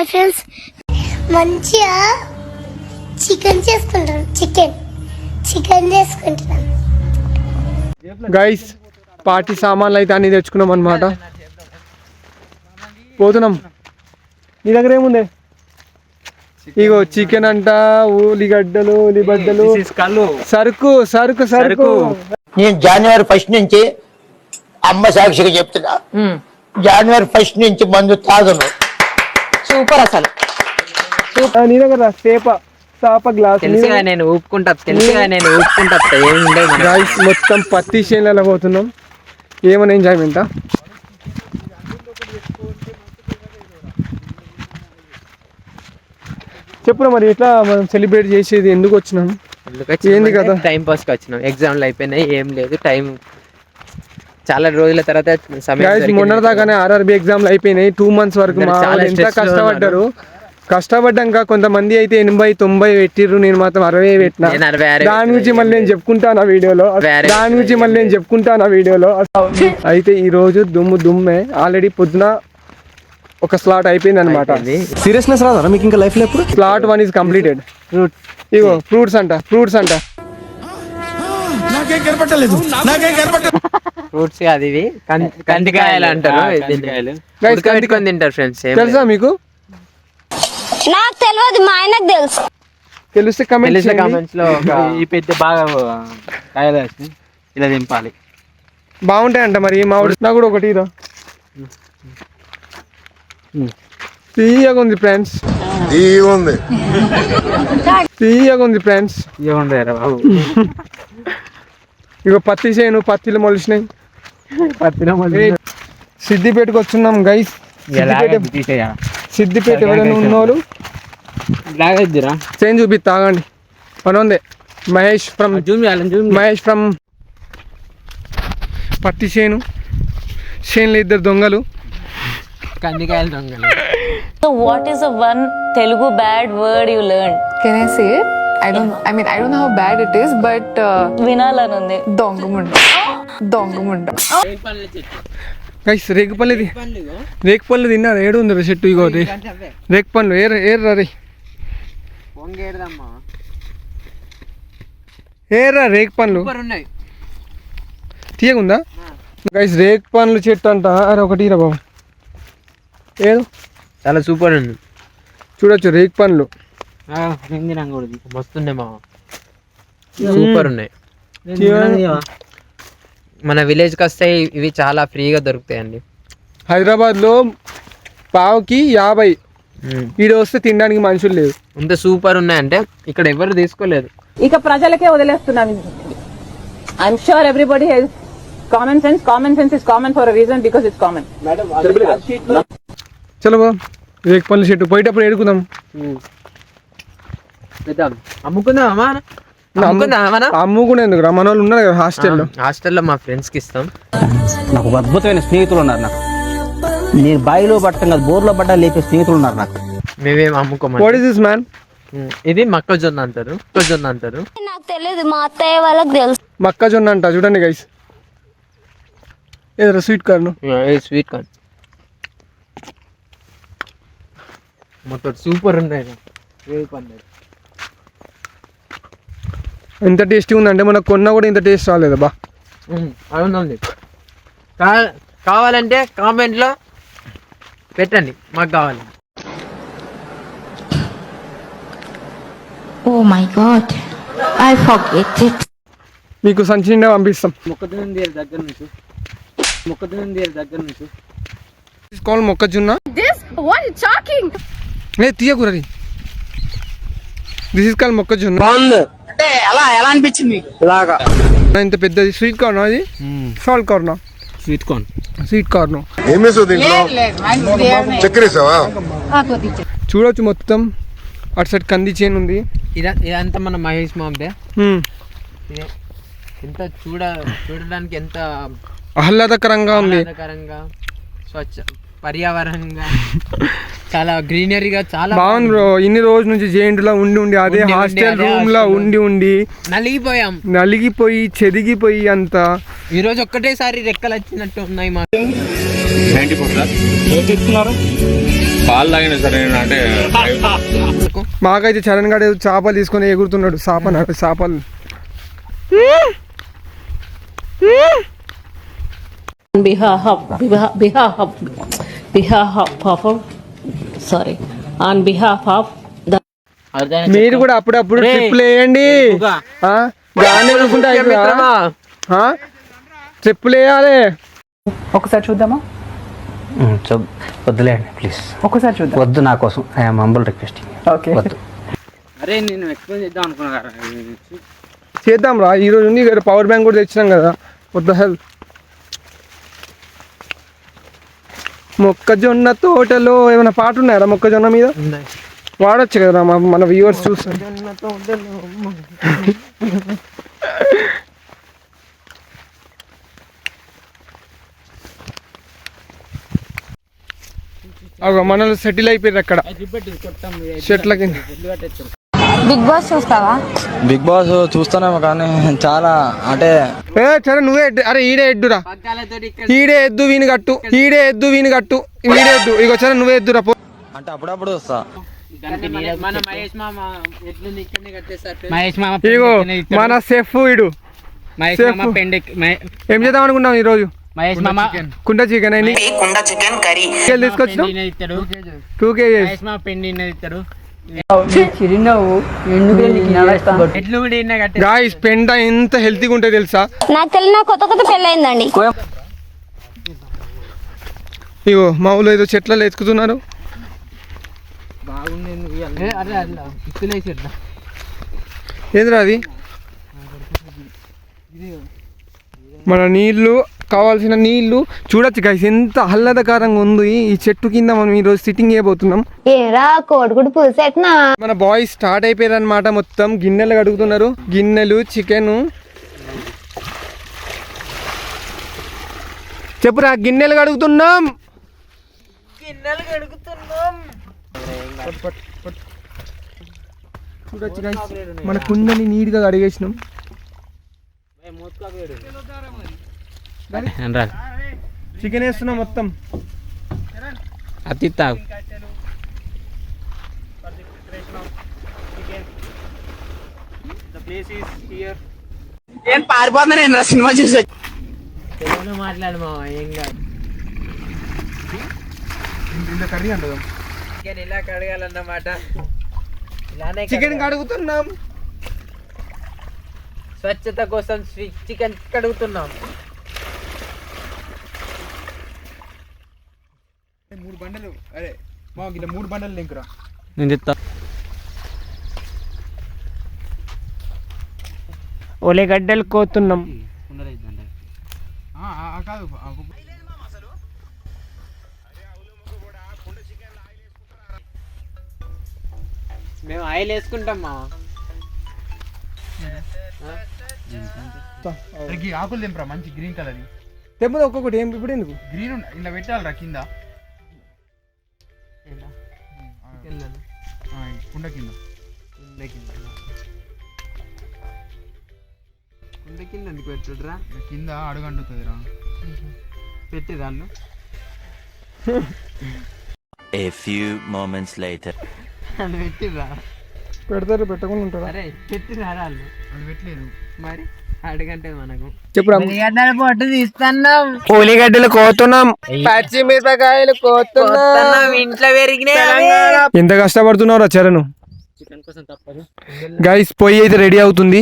Friends మంచిగా chicken చేసుకుంటాం. Chicken చేసుకుంటున్నాం గైస్. పార్టీ సామాన్లు అయితే అన్ని తెచ్చుకున్నాం అన్నమాట. పోతున్నాం. నీ దగ్గర ఏముంది? ఇగో చికెన్ అంట, ఉల్లిగడ్డలు, ఉల్లిగడ్డలు, సరుకు సరుకు సరుకు. నేను జనవరి 1 నుంచి అమ్మ సాక్షిగా చెప్తున్నా, జనవరి 1 నుంచి మందు తాగను. సూపర్ అసలు. నీ దగ్గర చేప గ్లాస్ నేను ఊపుకుంటా గైస్. మొత్తం పత్తి చేనులలో పోతున్నాం. ఏమైనా ఎంజాయ్మెంటా? చెప్పురా మరి ఎట్లా మనం సెలబ్రేట్ చేసేది? ఎందుకు వచ్చినాం? ఏంది కదా? టైం పాస్ కి వచ్చినాం. ఎగ్జామ్లు అయిపోయినాయి, ఏం లేదు, టైం చాలా రోజుల తర్వాత సమయం. మొన్న దాకానే ఆర్ఆర్బి ఎగ్జామ్లు అయిపోయినాయి. 2 months వరకు ఎంత కష్టపడ్డారు. కష్టపడ్డాక కొంతమంది అయితే 80-90 పెట్టిర్రు, నేను మాత్రం 60 పెట్టినా. దాని గురించి మళ్ళీ నేను చెప్పుకుంటాను ఆ వీడియోలో. అయితే ఈ రోజు దుమ్మే. ఆల్రెడీ పొద్దున ఒక స్లాట్ అయిపోయింది అనమాట. సీరియస్నెస్ రాదా మీకు ఇంకా లైఫ్ లో? ఎప్పుడు slot 1 is completed. Ego fruits అంట. ఫ్రూట్స్ కాదు ఇవి, కందికాయలు అంటారు. తింటారు ఫ్రెండ్స్. తెలుసా మీకు? నాకు తెలియదు, మా ఆయనకు తెలుసు. తెలిస్తే కామెంట్స్ లో. ఈ పెద్ద బాగా కాయలు ఇలా దింపాలి, బాగుంటాయంట. మరి మామిడి నాకు కూడా ఒకటి రా. తీయగా ఉంది ఫ్రెండ్స్. ఇగో పత్తి చేను, పత్తిలో మొలిసినాయి. సిద్దిపేటకు వచ్చున్నాం గైస్. సిద్దిపేట ఎవరైనా ఉన్నోళ్ళు చేంజ్ చూపి తాగండి. పనుందే. మహేష్ ఫ్రమ్ పత్తి చేనులో 2 దొంగలు, కందికాయలు దొంగలు. So what is the one Telugu bad word you learned? Can I say it? I don't know how bad it is, but వినాలనుంది. దొంగముండ. గైస్ రేగుపల్లి తిన్నారు. ఏడు ఉంది చెట్టు. ఇగో రేగుపళ్ళు ఏర్రా రేగుపళ్ళు తీయగుందా గైస్? రేగుపళ్ళు చెట్టు అంట. అరే ఒకటి రా బాబు. ఏడు చాలా సూపర్ ఉంది. చూడొచ్చు రేగుపళ్ళు మస్తుండే మా. సూపర్ ఉన్నాయి. మన విలేజ్ కి వస్తే ఇవి చాలా ఫ్రీగా దొరుకుతాయండి. హైదరాబాద్ లో పావుకి 50. ఈడ వస్తే తినడానికి మనుషులు లేదు. అంత సూపర్ ఉన్నాయంటే ఇక్కడ ఎవరు తీసుకోలేదు. ఇక ప్రజలకే వదిలేస్తున్నాను. I'm sure everybody has common sense. Common sense is common for a reason, because it's common. చలో బా, రేగుపళ్ళు చెట్టు పోయేటప్పుడు ఎడుకుందాం. అమ్ముకునే ఎందుకు రా? మన వాళ్ళు ఉన్నారు కదా హాస్టల్లో మా ఫ్రెండ్స్ కి ఇస్తాం. నాకు అద్భుతమైన స్నేహితులు ఉన్నారు. నాకు నేను బాయిలో పట్టం కాదు, బోర్లో పడ్డా లేపే స్నేహితులు ఉన్నారు నాకు. మేమేం అమ్ముకోమని. What is this man? ఇది మొక్కజొన్న అంటారు. నాకు తెలియదు, మా అత్తయ్య వాళ్ళకి తెలుసు. మొక్కజొన్న అంట. చూడండి గైస్, ఏదో స్వీట్ కార్న్. మొత్తం సూపర్ ఉన్నాయి. ఎంత టేస్టీ ఉందంటే మనకు కొన్నా కూడా ఇంత టేస్ట్ రాలేదు బా. అవునండి. కావాలంటే కామెంట్ లో పెట్టండి, మాకు కావాలి. Oh my God, I forget it. మీకు సంచి నిండా పంపిస్తాం. మొక్కజొన్న దగ్గర నుంచి మొక్కజొన్న. తీయకూరది. దిస్ ఇస్ కాల్ మొక్కజొన్న. ఎలా అనిపించింది? ఇలాగా ఇంత పెద్దది స్వీట్ కార్న్. అది సాల్ట్ కార్న్. స్వీట్ కార్న్ చూడొచ్చు. మొత్తం అటు సైడ్ కంది చేను ఉంది. ఇదంతా మన మహేష్ మామదే. ఎంత చూడడానికి ఎంత ఆహ్లాదకరంగా ఉంది. స్వచ్ఛ పర్యావరణంగా చాలా గ్రీనరీగా చాలా బాగుంది బ్రో. ఇన్ని రోజుల నుంచి జేఎన్టీలో ఉండి అదే హాస్టల్ రూమ్ లో ఉండి నలిగిపోయి చెదిగిపోయి అంతా ఈ రోజు ఒక్కటేసారి రెక్కలు వచ్చినట్టు ఉన్నాయి. మా పాలు తాగిన సరే అంటే మాకైతే చరణ్ గారు చేపలు తీసుకొని ఎగురుతున్నాడు. చేపలు మీరు కూడా అప్పుడప్పుడు ట్రిప్లు వేయండి. ట్రిప్లు వేయాలి. ఒకసారి చూద్దామా? వద్దులేండి ప్లీజ్, ఒకసారి చూద్దాం. వద్దు నా కోసం. I'm humble request. ఓకే, వద్దు. అరే నేను ఎక్స్ప్లెయిన్ చేద్దాం అనుకున్నా. చేద్దాం రా. ఈ రోజు ఉంది కదా, పవర్ బ్యాంక్ కూడా తెచ్చినాం కదా. వద్ద హెల్ప్. మొక్కజొన్న తోటలో ఏమైనా పాట ఉన్నాయరా మొక్కజొన్న మీద? వాడచ్చు కదరా మన వ్యూవర్స్ చూస్తారు. మనల్ని సెటిల్ అయిపోయారు అక్కడ చెట్ల కింద. బిగ్ బాస్ చూస్తావా? బిగ్ బాస్ చూస్తున్నాము కానీ చాలా అంటే సరే నువ్వే అరే ఈడే ఎద్దురా, ఈడే ఎద్దు వీని కట్టు, ఈడే ఎద్దు వీని కట్టు, ఈడే ఎద్దు. ఇగో సరే నువ్వే ఎద్దురా పో. అంటే అప్పుడప్పుడు వస్తా. ఇగో మన సెఫ్ ఇడు. ఏం చేద్దాం అనుకున్నాం ఈ రోజు? కుండ చికెన్ అయింది, తీసుకొచ్చిన 2 kgs. గాయ్స్ పెండ ఎంత హెల్తీగా ఉంటుంది తెలుసా? నాకు తెలియన కొత్త పెళ్ళయిందండి. ఇగో మా ఊళ్ళో ఏదో చెట్లలో ఎత్తుకుతున్నారు. ఏంద్రా అది? మన నీళ్లు కావాల్సిన నీళ్లు చూడొచ్చు గైస్, ఎంత ఆహ్లాదకరంగా ఉంది ఈ చెట్టు కింద. మనం ఈ రోజు సిట్టింగ్ చేయబోతున్నాం. ఏరా కోడిగుడు పూసేట్నా? మన బాయ్స్ స్టార్ట్ అయిపోయారు అనమాట. మొత్తం గిన్నెలు కడుగుతున్నారు. గిన్నెలు, చికెన్. చెప్పురా, గిన్నెలు కడుగుతున్నాం. చూడొచ్చు గైస్, మన కుండని నీట్ గా కడిగేసినాం. చికెన్ వేస్తున్నాం మొత్తం. అతి తాగు ఏం పారిపోతున్నా నేను సినిమా చూసి. మాట్లాడు మావా, ఏం కాదు. కర్రీ అంటాం, చికెన్ ఇలా కడగాలన్నమాట. ఇలానే చికెన్ కడుగుతున్నాం. స్వచ్ఛత కోసం చికెన్ కడుగుతున్నాం. 3 బండలు. అరే మా 3 బండలు లింకురా. నేను చెప్తా. ఉల్లిగడ్డలు కోతున్నాం. కాదు మేము ఆయిల్ వేసుకుంటాం మా. ఆకులు తెంపరా, మంచి గ్రీన్ కలర్ తెంపదు. ఒక్కొక్కటి ఏం ఇప్పుడు ఎందుకు గ్రీన్ ఇలా పెట్టాలరా కింద కుండ కింద. కుండ కింద ఎందుకు పెట్టుడ్రా? కింద అడుగంటుతుంది రా. పెట్టి దాన్ని. A few moments later. అది పెట్టిర్రా? పెడతారు, పెట్టకుండా ఉంటారా? అరే పెట్టిరా వాళ్ళు? అది పెట్టలేదు మరి అడుగంటే మనకు. చెప్పురా. ఉల్లిగడ్డల పొట్టు తీస్తున్నాం. ఉల్లిగడ్డలు కోతున్నాం. పచ్చిమిరపకాయలు కోతున్నాం. ఇంట్లో పెరిగినాయి. ఎంత కష్టపడుతున్నారా చరణ్? చికెన్ కోసం తప్పదు గైస్. పొయ్యి అయితే రెడీ అవుతుంది.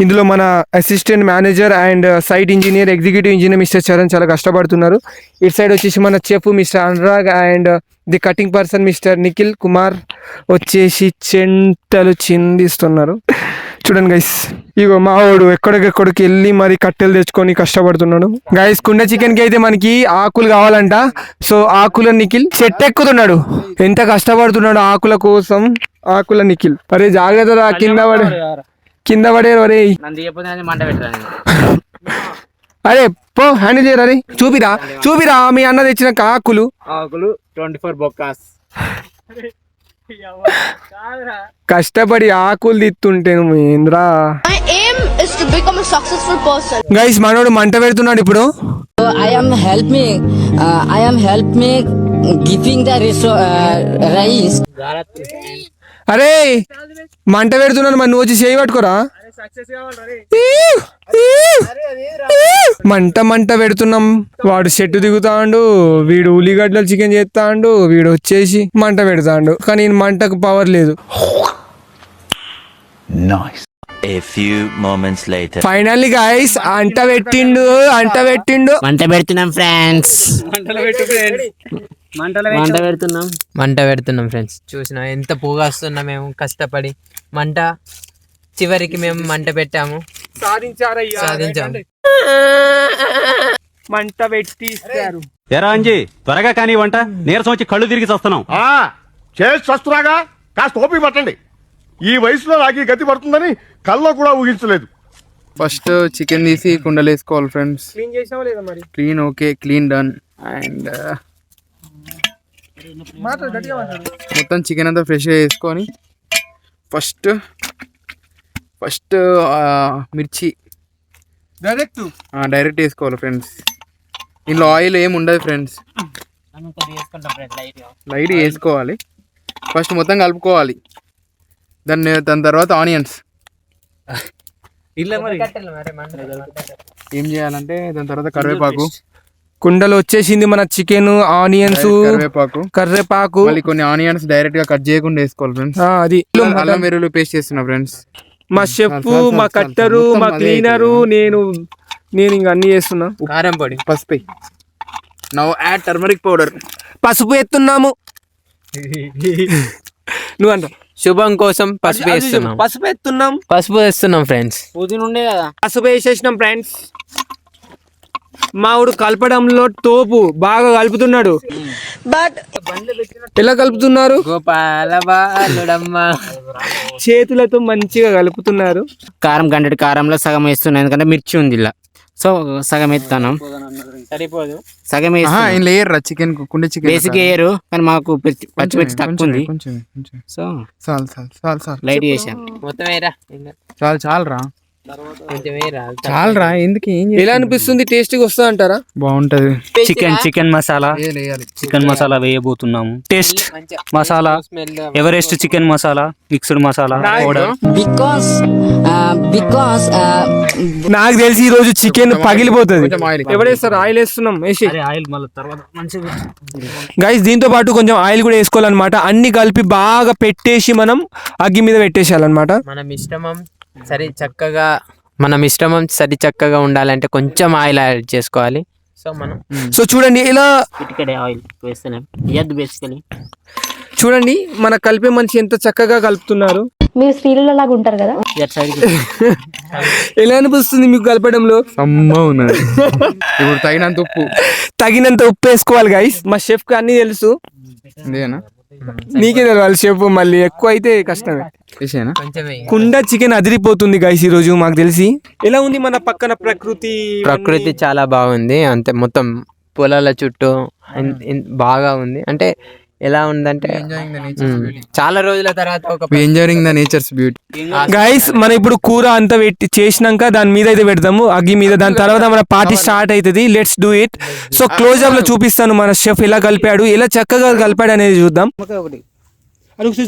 ఇందులో మన assistant manager and site engineer, executive engineer mister Charan చాలా కష్టపడుతున్నారు. ఇటు సైడ్ వచ్చేసి మన chef mister Anurag and the cutting person mister Nikhil Kumar వచ్చేసి చెంటలు చిందిస్తున్నారు. చూడండి గైస్, ఇగో మావాడు ఎక్కడికెక్కడికి వెళ్ళి మరి కట్టెలు తెచ్చుకొని కష్టపడుతున్నాడు. గైస్ కుండ చికెన్ కి అయితే మనకి ఆకులు కావాలంట. సో ఆకుల నిఖిల్ చెట్టు ఎక్కుతున్నాడు. ఎంత కష్టపడుతున్నాడు ఆకుల కోసం. ఆకుల నిఖిల్. అరే జాగ్రత్త, కింద పడే అరే. అరే పో, హ్యాండిల్ చేయరా. అరే చూపిరా మీ అన్న తెచ్చిన ఆకులు. 24 బొక్కాస్. కష్టపడి ఆకులు తిత్తుంటే నువ్వు ఏంద్రా. గైస్ మనోడు మంట పెడుతున్నాడు ఇప్పుడు. I am help me giving the rice. అరే మంట పెడుతున్నాను మరి నువ్వు వచ్చి చేయి పట్టుకోరా. మంట పెడుతున్నాం, వాడు చెట్టు దిగుతాండు, వీడు ఉల్లిగడ్డలు చికెన్ చేస్తాండు, వీడు వచ్చేసి మంట పెడతాండు, కానీ మంటకు పవర్ లేదు. A few moments later. Finally guys అంట పెట్టిండు. మంట పెడుతున్నాం ఫ్రెండ్స్. మంట పెడుతున్నాం ఫ్రెండ్స్. చూసినా ఎంత పొగ వస్తున్నా మేము కష్టపడి మంట, చివరికి మేము మంట పెట్టాము, సాధించాము. మంట పెట్టిస్తారు. ఎరా అంజీ త్వరగా కానీ వంట నీరసం వచ్చి కళ్ళు తిరిగి వస్తున్నాం. చేసి వస్తున్నాగా, కాస్త ఓపిక పట్టండి. ఈ వయసులో నాకు ఈ గతి పడుతుందని కల్లో కూడా ఊహించలేదు. ఫస్ట్ చికెన్ తీసి కుండలు వేసుకోవాలి ఫ్రెండ్స్. క్లీన్ చేసావా లేదా మరి? Clean okay, clean done. And మొత్తం చికెన్ అంతా ఫ్రెష్గా వేసుకొని ఫస్ట్ మిర్చి డైరెక్ట్ వేసుకోవాలి ఫ్రెండ్స్. ఇందులో ఆయిల్ ఏమి ఉండదు ఫ్రెండ్స్, లైట్ వేసుకోవాలి. ఫస్ట్ మొత్తం కలుపుకోవాలి. దాని తర్వాత ఆనియన్స్ ఏం చేయాలంటే దాని తర్వాత కరివేపాకు. కుండలో వచ్చేసింది మన చికెన్, ఆనియన్స్, కరివేపాకు. మళ్ళీ కొన్ని ఆనియన్స్ డైరెక్ట్ గా కట్ చేయకుండా వేసుకోవాలి ఫ్రెండ్స్. అది అల్లం వెల్లుల్లి పేస్ట్ చేస్తున్నా ఫ్రెండ్స్. మా షెఫ్, మా కట్టరు, మా క్లీనరు, నేను ఇంక అన్ని చేస్తున్నా. కారం పొడి, పసుపు. Now add turmeric powder. పసుపు ఎత్తున్నాము. నువ్వు అంట శుభం కోసం పసుపు వేస్తున్నాం. పసుపు వేస్తున్నాం ఫ్రెండ్స్. పసుపు వేసేసినాం ఫ్రెండ్స్. మావుడు కలపడంలో తోపు, బాగా కలుపుతున్నాడు. ఎలా కలుపుతున్నారు? గోపాల బాలుడమ్మ. చేతులతో మంచిగా కలుపుతున్నారు. కారం గంటడి కారంలో సగం వేస్తున్నాను, ఎందుకంటే మిర్చి ఉంది ఇలా, సో సగం వేస్తాను. సరిపోదు, సగం లేయర్ చికెన్ కుండ చికెన్ బేసిక్ వేయరు, కానీ మాకు పచ్చిమిర్చి తక్కువ ఉంది, సో లైట్ చేసాను. మొత్తం వేయరా, చాలరా కొంచెం వేయరా. చాలరా. ఎందుకు ఎలా అనిపిస్తుంది? టేస్టీగా వస్తా అంటారా? బాగుంటది. చికెన్ మసాలా, చికెన్ మసాలా వేయబోతున్నాము. Taste masala Everest chicken masala, mixed masala powder. Because నాకు తెలిసి ఈ రోజు చికెన్ పగిలిపోతుంది. ఎవడేస్తారు? ఆయిల్ వేస్తున్నాం. ఆయిల్ మళ్ళీ తర్వాత మంచిగా గైస్ దీంతో పాటు కొంచెం ఆయిల్ కూడా వేసుకోవాలన్నమాట. అన్ని కలిపి బాగా పెట్టేసి మనం అగ్గి మీద పెట్టేసేయాలన్నమాట. మన మిశ్రమం సరి చక్కగా ఉండాలంటే కొంచెం ఆయిల్ యాడ్ చేసుకోవాలి. సో చూడండి ఇలా ఆయిల్ వేస్తున్నాం. చూడండి మన కలిపే మనిషి ఎంత చక్కగా కలుపుతున్నారు. మీరు స్త్రీలలో లాగా ఉంటారు కదా. ఎలా అనిపిస్తుంది మీకు కలపడంలో? ఇప్పుడు తగినంత ఉప్పు వేసుకోవాలి గైస్. మా షెఫ్ కి అన్ని తెలుసు. నీకే తెలవాలి షెఫ్, మళ్ళీ ఎక్కువ అయితే కష్టమే. కుండ చికెన్ అదిరిపోతుంది గైస్ ఈ రోజు మాకు తెలిసి. ఎలా ఉంది మన పక్కన ప్రకృతి? చాలా బాగుంది. అంతే, మొత్తం పొలాల చుట్టూ బాగా ఉంది. అంటే ఎలా ఉందంటే చాలా రోజుల తర్వాత enjoying the nature's beauty. Guys మనం ఇప్పుడు కూర అంతా పెట్టి చేసినాక దాని మీద అయితే పెడతాము, అగ్గి మీద. దాని తర్వాత మన పార్టీ స్టార్ట్ అవుతుంది. Let's do it. So close up లో చూపిస్తాను మన షెఫ్ ఎలా కలిపాడు, ఎలా చక్కగా కలిపాడు అనేది చూద్దాం.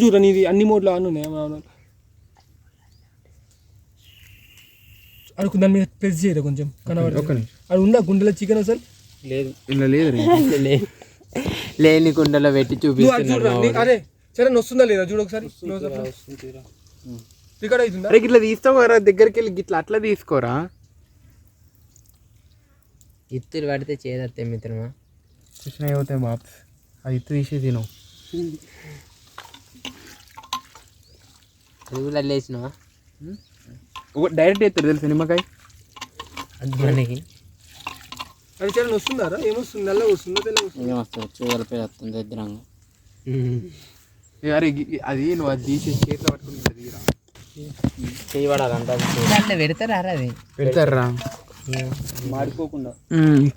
చూడండి ఇది అన్ని మోడ్లో ఆన్ ఉన్నాయి. అడుగు దాని మీద ప్రెస్ చేయరు కొంచెం కనబడి. అది ఉందా గుండెలో చికెన్ అసలు? లేదు, ఇలా లేదు. లేని కుండలో పెట్టి చూపిస్తున్నాడు. అరే సరే వస్తుందా లేదా చూడు ఒకసారి. రికార్డ్ అవుతుందా? అరే ఇట్లా తీసుకోరా, దగ్గరికి వెళ్ళి ఇట్లా అట్లా తీసుకోరా. ఇత్తులు పడితే చేదత్తే మిత్రమా. కృష్ణ అవుతాయి బాబు, అది ఇత్తు తీసి తిను. అది కూడా లేచినావా? డైరెక్ట్ ఎత్తారు తెలుసు నిమ్మకాయ. అది మనకి అది చాలా వస్తుందారా? ఏమొస్తుంది? నల్ల వస్తుందా? తెల్ల వస్తుంది? అరే అది నువ్వు అది తీసి చేతిలో పట్టుకుని చేయబడాలంటే పెడతారా? అది పెడతారా మాడిపోకుండా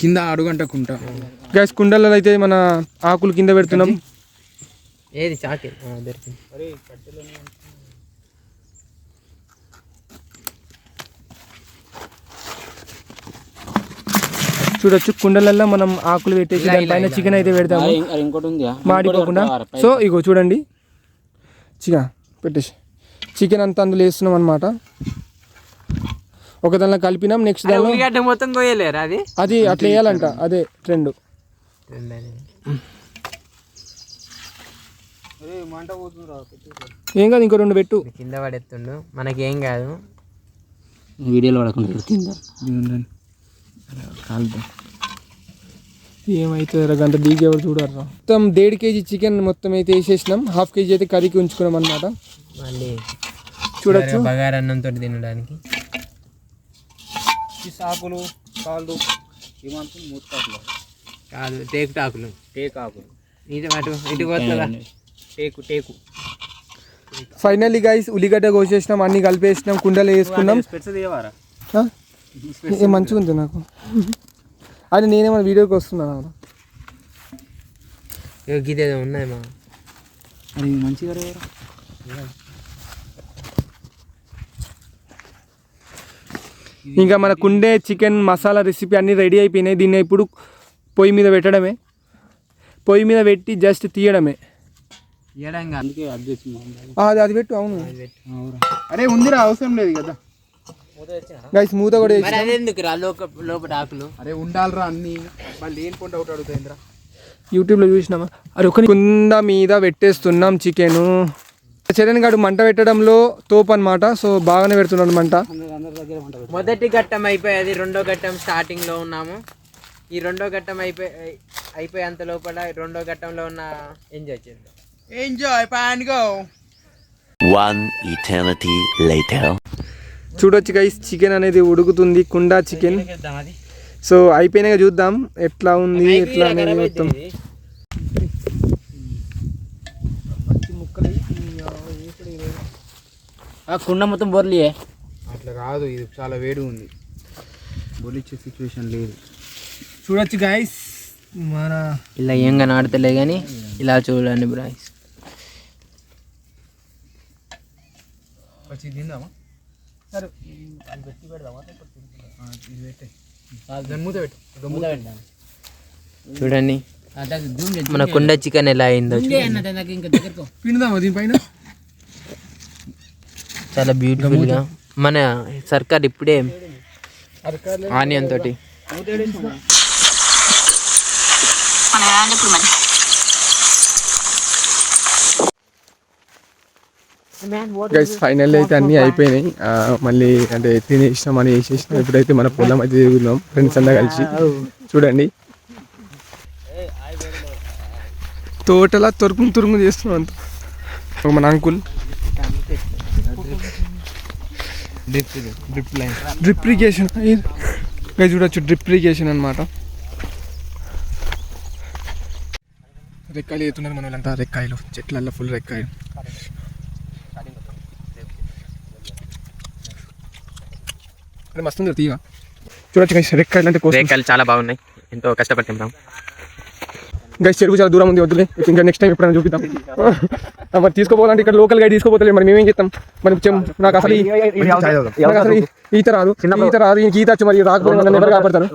కింద అడుగంటకుంటా. గ్యాస్ కుండలలో అయితే మన ఆకులు కింద పెడుతున్నాం. ఏది చాకి దొరికింది. చూడొచ్చు కుండలల్లో మనం ఆకులు పెట్టేసి దానిపైన చికెన్ అయితే పెడతాము ఇంకోటి ఉంది మాడిపోకుండా. సో ఇగో చూడండి చికెన్ పెట్టేసి చికెన్ అంతా అందులో వేస్తున్నాం అనమాట. ఒక దానిలో కలిపినాం, నెక్స్ట్ దానిలో ఉల్లిగడ్డ మొత్తం కోయలేరు అది అట్లా వేయాలంట, అదే ట్రెండ్. ఏం కాదు, ఇంకో 2 పెట్టు. కింద పడేస్తుండు, మనకేం కాదు. వీడియోలో పడకుండా ఏమైతుంది గంట డీకి ఎవరు చూడరు. మొత్తం 1.5 kg చికెన్ మొత్తం అయితే వేసేసినాం. 1/2 kg అయితే కర్రీకి ఉంచుకున్నాం అనమాట. మళ్ళీ చూడొచ్చు బగారన్నంతో తినడానికి. సాకులు కాళ్ళు కాదు, టేకుటాకులు. ఇటు పోతుందా టేకు. ఫైనల్లీ గైస్ ఉల్లిగడ్డ కోసేసినాం, అన్ని కలిపేసినాం, కుండలు వేసుకున్నాం. మంచిగా ఉంది నాకు. అది నేనేమన్నా వీడియోకి వస్తున్నాను. ఇదేదో ఉన్నాయి మా మంచిగా ఇంకా మన కుండే చికెన్ మసాలా రెసిపీ అన్నీ రెడీ అయిపోయినాయి. దీన్ని ఇప్పుడు పొయ్యి మీద పెట్టడమే. పొయ్యి మీద పెట్టి జస్ట్ తీయడమే. అది పెట్టు. అవును అరే ఉందిరా, అవసరం లేదు కదా గైస్. మూత కూడా ఎందుకురా లోపల ఆకులు? అరే ఉండాలిరా అన్ని. మళ్ళీ ఏం కొండ ఒకటి అడుగుతాయిందిరా. యూట్యూబ్లో చూసినామా. అది ఒక కుండ మీద పెట్టేస్తున్నాం చికెను. చరణ్ గారు మంట పెట్టడంలో తోపు అనమాట. సో బాగానే పెడుతున్నాడు మంట. మొదటి ఘట్టం అయిపోయేది, 2వ ఘట్టం స్టార్టింగ్ లో ఉన్నాము. ఈ 2వ ఘట్టం అయిపోయేంత లోపల 2వ ఘట్టంలో ఉన్న ఎంజాయ్ చేద్దాం. Enjoy pan go. One eternity later. చూడొచ్చు గైస్, చికెన్ అనేది ఉడుకుతుంది, కుండా చికెన్. సో అయిపోయినాక చూద్దాం ఎట్లా ఉంది ఎట్లా అనేది మొత్తం. కుండ మొత్తం బోర్లియే. అట్లా రాదు, ఇది చాలా వేడి ఉంది, బోలిచ్చే సిచ్యువేషన్ లేదు. చూడొచ్చు గైస్, మన ఇలా ఏం కనబడతలే కానీ ఇలా చూడండి బ్రాయిస్. తిందామా? సరే పెట్టి పెడదామా? చూడండి మన కుండ చికెన్ ఎలా అయిందో. పిండుదామా దీనిపైన? చాలా బ్యూటిఫుల్ గా మన సర్కార్ ఇప్పుడే ఆనియన్ తోటి గైస్ ఫైనల్ అయితే అన్నీ అయిపోయినాయి. మళ్ళీ అంటే తినేసినాం అని వేసేసినాం. ఇప్పుడైతే మన పొలం అయితే తిరుగుతున్నాం ఫ్రెండ్స్ అంతా కలిసి. చూడండి తోటలా తురుము చేస్తున్నాం అంత. మన అంకుల్ డ్రిప్ ఇరిగేషన్ గైస్ చూడొచ్చు, డ్రిప్ ఇరిగేషన్ అనమాట. రెక్కాయలు వేస్తున్నారు మన వాళ్ళంతా. రెక్కాయలు చెట్లల్లో ఫుల్ రెక్కాయలు. మస్తు తీగ చూడొచ్చు గైస్. రెక్కాయలు అంటే రేకాయలు చాలా బాగున్నాయి, ఎంతో కష్టపడి తింటాం గైస్. చెరుకు చాలా దూరం ఉంది, వద్దులే. ఇంకా నెక్స్ట్ టైం ఎప్పుడైనా చూపిద్దాం. మరి తీసుకోపోవాలంటే ఇక్కడ లోకల్ గైడ్ తీసుకోపోతలేదు. మరి మేమేం చేస్తాం? మరి నాకు అసలు ఈత రాదు. ఇంక ఈత వచ్చి మరి రాకపోతే నన్ను ఎవరు కాపాడతారు?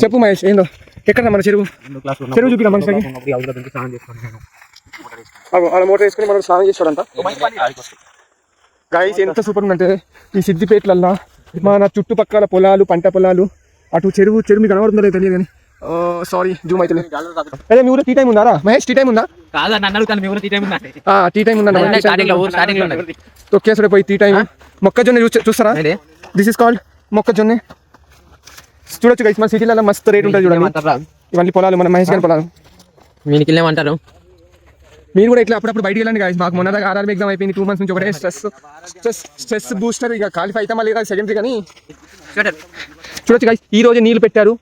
చెప్పు మహేష్, ఏందో ఎక్కడ మన చెరువు చూపిద్దాం మనిషికి. మోటార్ వేసుకుని మనం స్నానం చేస్తాడంట. గైస్ ఎంత సూపర్ ఉందంటే ఈ సిద్దిపేటలల్లా మన చుట్టుపక్కల పొలాలు, పంట పొలాలు, అటు చెరువు మీకు కనబడుతుందో లేదు తెలియదు కానీ. సారీ జూమ్ అయితే. అదే మీ ఊరు టీ టైం ఉందారా మహేష్? టీ టైం ఉందా? టీ టైం ఉందా? తొక్కేసరే పోయి టీ టైం. మొక్కజొన్న చూస్తారా? దిస్ ఇస్ కాల్డ్ మొక్కజొన్న. చూడొచ్చు గైస్, మన సిటీలలో మస్తు రేట్ ఉంటుంది చూడండి. ఇవన్నీ పొలాలు, మన మహేష్ గారి పొలాలు. మీకు ఏమంటారు? మీరు కూడా ఇట్లా అప్పుడప్పుడు బయటికి వెళ్ళండి గైస్. మాకు మొన్న దాకా ఆర్ఆర్బీ ఎగ్జామ్ అయిపోయింది. 2 months నుంచి ఒకటే స్ట్రెస్ బూస్టర్. ఇక క్వాలిఫై అవుతామా లేదా సెకండరీ కానీ. చూడొచ్చు గైస్, ఈ రోజు నీళ్ళు పెట్టారు.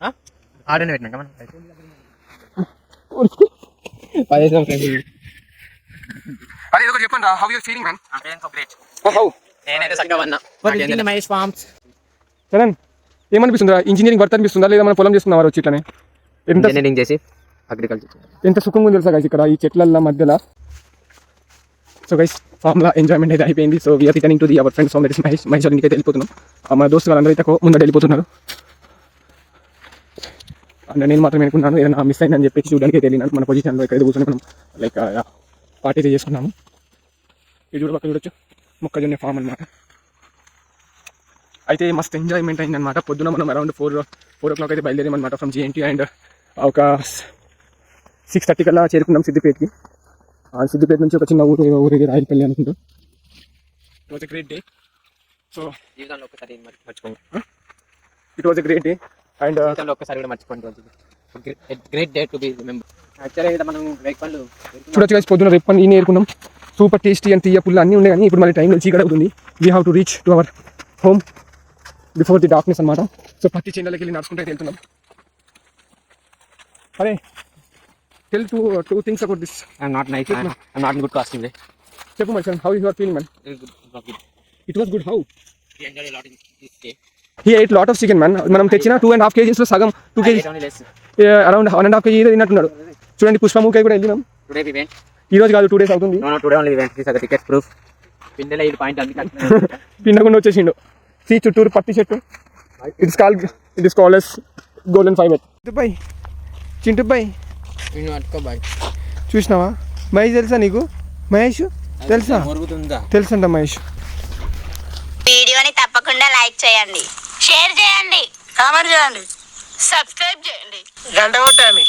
చెప్పండి, how you feeling man? Charan ఏమనిపిస్తుందా? ఇంజనీరింగ్ వర్క్ అనిపిస్తుందా లేదా మన పొలం చేస్తున్నారు వచ్చి ఇట్లానే? ఇంజనీరింగ్ చేసి అగ్రికల్చర్ ఎంత సుఖంగా తెలుసా గైస్ ఇక్కడ ఈ చెట్ల మధ్యలో. సో గైస్ ఫార్మ్లా ఎంజాయ్మెంట్ అయితే అయిపోయింది. So we are returning to the our friends home. That is Mahesh వాళ్ళ ఇంటికి అయితే వెళ్ళిపోతున్నాం. మన దోస్తు వాళ్ళందరూ అయితే ముందర వెళ్ళిపోతున్నారు. అండ్ నేను మాత్రం అనుకున్నాను ఏదైనా మిస్ అయిందని చెప్పేసి చూడడానికి తెలియదు. మన పొజిషన్లో ఇక్కడ కూర్చొని మనం లైక్ పార్టీ అయితే చేసుకున్నాము. ఇది కూడా పక్క చూడొచ్చు, మొక్కజొన్న ఫామ్ అనమాట. అయితే మస్తు ఎంజాయ్మెంట్ అయిందనమాట. పొద్దున మనం అరౌండ్ 4 o'clock అయితే బయలుదేరామన్నమాట ఫ్రమ్ GNT. అండ్ ఒక 6:30 కల్లా చేరుకున్నాం సిద్దిపేటకి. సిద్దిపేట నుంచి ఒక చిన్న ఊరికి రాయలపల్లి అనుకుంటూ. It was a great day. So it was a great day. And ఒక్కసారి కూడా మర్చిపోండి, great day to be remember. యాక్చువల్గా మనం రేపళ్ళు చూడొచ్చు guys, పొద్దున రేపని ఈయన ఏరుకున్నాం. సూపర్ టేస్టీ అండ్ తీయ పుల్ల అన్నీ ఉన్నాయి. కానీ ఇప్పుడు మళ్ళీ టైం చీకటి అవుతుంది. We have to reach to our home before the darkness అనమాట. సో పత్తి చేనులకి వెళ్ళి నడుచుకుంటే వెళ్తున్నాం. అరే tell two things about this. I'm not nice, I'm not in good costume today. చెప్పు my friend, how you are feeling man? It was good. How? We enjoyed a lot in this day. He ate lot of chicken man. మనం తెచ్చిన 2.5 kgs లో సగం 2 kg around 1.5 kg తిన్నట్టున్నాడు. చూడండి పుష్ప మూకై కూడా వెళ్ళినాం. Today we went. ఈ రోజు కాదు 2 days అవుతుంది. No, today only we went. This is the ticket proof. పిండెల ఈ పాయింట్ అన్ని పిండకుండా వచ్చేసిండు. సీ చుట్టూరు పత్తి చెట్టు. It is called as golden fiber. Chintu by చూసినావా? మహేష్ తెలుసా నీకు? మహేష్ తెలుసా? తెలుసంట మహేష్. వీడియోని తప్పకుండా లైక్ చేయండి, షేర్ చేయండి, కామెంట్ చేయండి, సబ్స్క్రైబ్ చేయండి, గంట కొట్టండి.